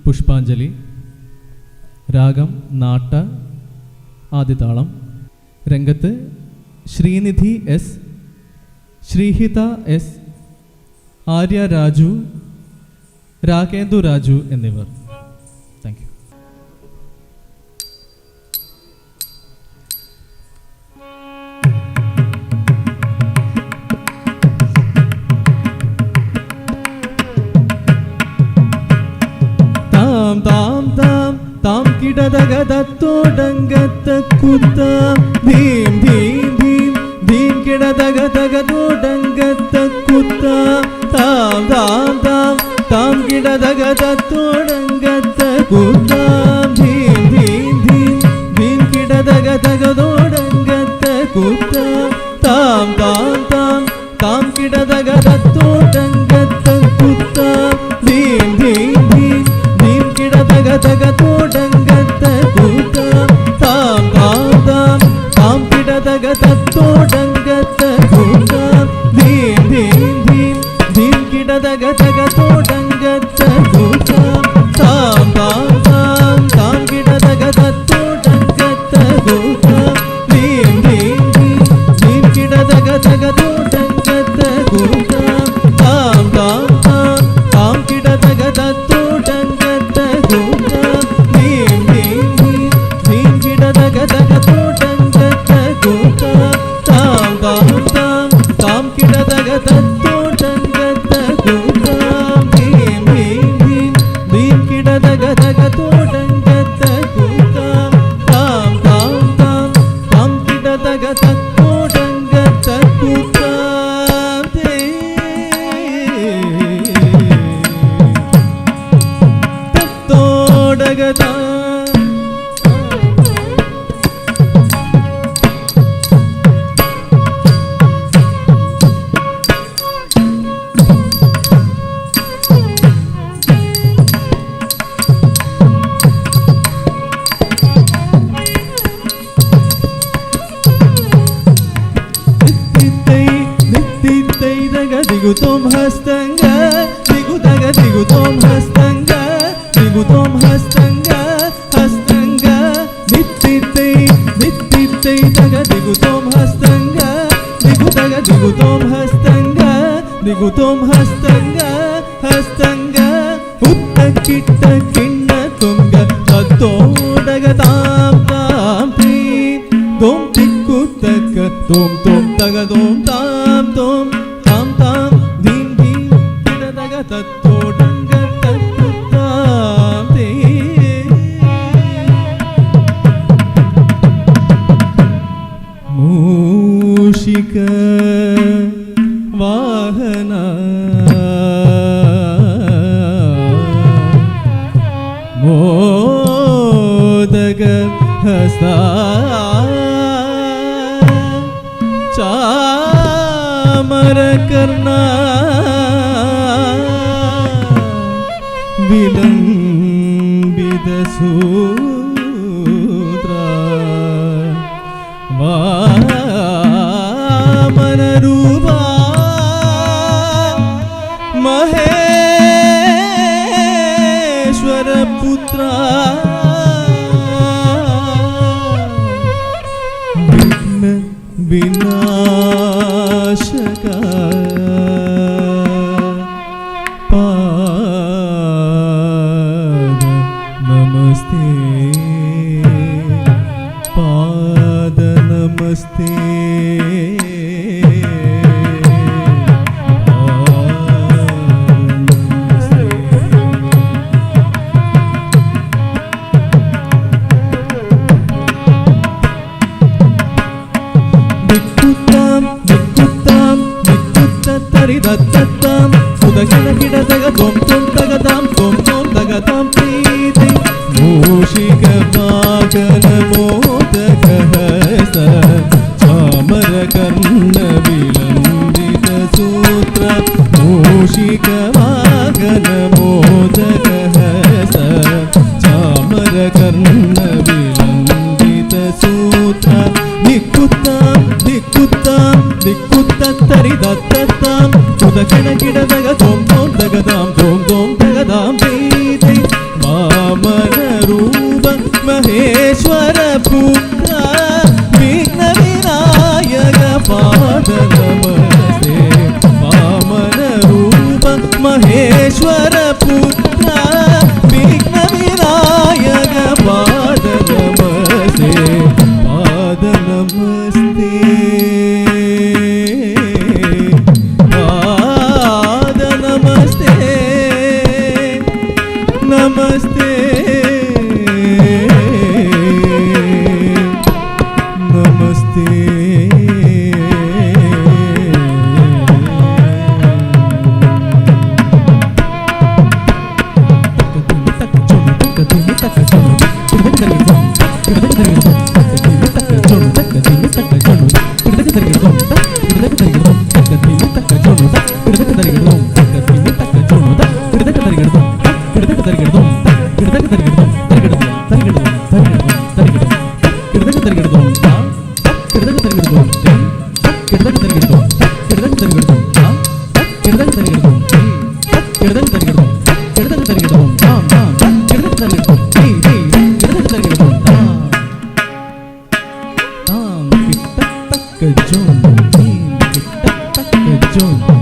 പുഷ്പാഞ്ജലി. രാഗം നാട്ട, ആദിതാളം. രംഗത്ത് ശ്രീനിധി എസ്, ശ്രീഹിത എസ്, ആര്യ രാജു, രാകേന്ദു രാജു എന്നിവർ. Thank you. താം താം താം താം കിടതകതത്തോടങ്കത്ത കുത്ത ധീം ധീം ധീം ധീം കിടതകതകത്തോടങ്കത്ത കുത്ത താം താം താം താം കിടതകതത്തോടങ്കത്ത കുത്ത ധീം ധീം ധീം ധീം കിടതകതകത്തോടങ്കത്ത കുത്ത താം താം താം താം കിടതകതത്തോടങ്കത്ത കുത്ത ധീം ധീം ധീം ധീം കിടതകതകത്തോടങ്കത്ത കുത്ത താം താം താം താം കിടതകതത്തോടങ്കത്ത കുത്ത ധീം ധീം ധീം ധീം കിടതകതകത്തോടങ്കത്ത കുത്ത താം താം താം താം കിടതകതത്തോടങ്കത്ത കുത്ത ധീം ധീം ധീം ധീം കിടതകതകത്തോടങ്കത്ത കുത്ത താം താം താം താം കിടതകതത്തോടങ്കത്ത കുത്ത ധീം ധീം ധീം ധീം കിടതകതകത്തോടങ്കത്ത കുത്ത താം താം താം താം കിടതകതത്തോടങ്കത്ത കുത്ത ധീം ധീം ധീം ധീം കിടതകതകത്തോടങ്കത്ത കുത്ത താം താം താം താം കിടതകതത്തോടങ്കത്ത കുത്ത തത്തോടകത Digutom hastanga, digudaga digutom hastanga, digutom hastanga, hastanga, nittitei, nittitei daga digutom hastanga, digudaga digutom hastanga, digutom hastanga, hastanga, uttakitta kinna tunga, tattodaga tam tam prim, dom tikkuttaka, dom tom daga dom tam tom. താം താം ധീം ധീം കിടതകതത്തോടങ്കത്ത കുത്താം തേ മൂഷിക വാഹന മോദക ഹസ്ത चामर करना विलंबित सूत्र वामन रूपा महेश्वर पुत्र विनाशका पाद नमस्ते, पाद नमस्ते, तरिदत्ततां सुदगन किडतग दों तों तगदां दों तों तगदां प्रीति मूषिक वागन मोदक हस्त चामर कर्ण विलंबित सूत्र मूषिक वागन मोदक हस्त चामर कर्ण विलंबित सूत्र दिक्कुत्तां दिक्कुत्तां दिक्कुत्तरिदत्ततां सुदगन किडतग दों तों तगदां दों तों तगदां प्रीति ನಮಸ್ತೆ ನಮಸ್ತೆ John,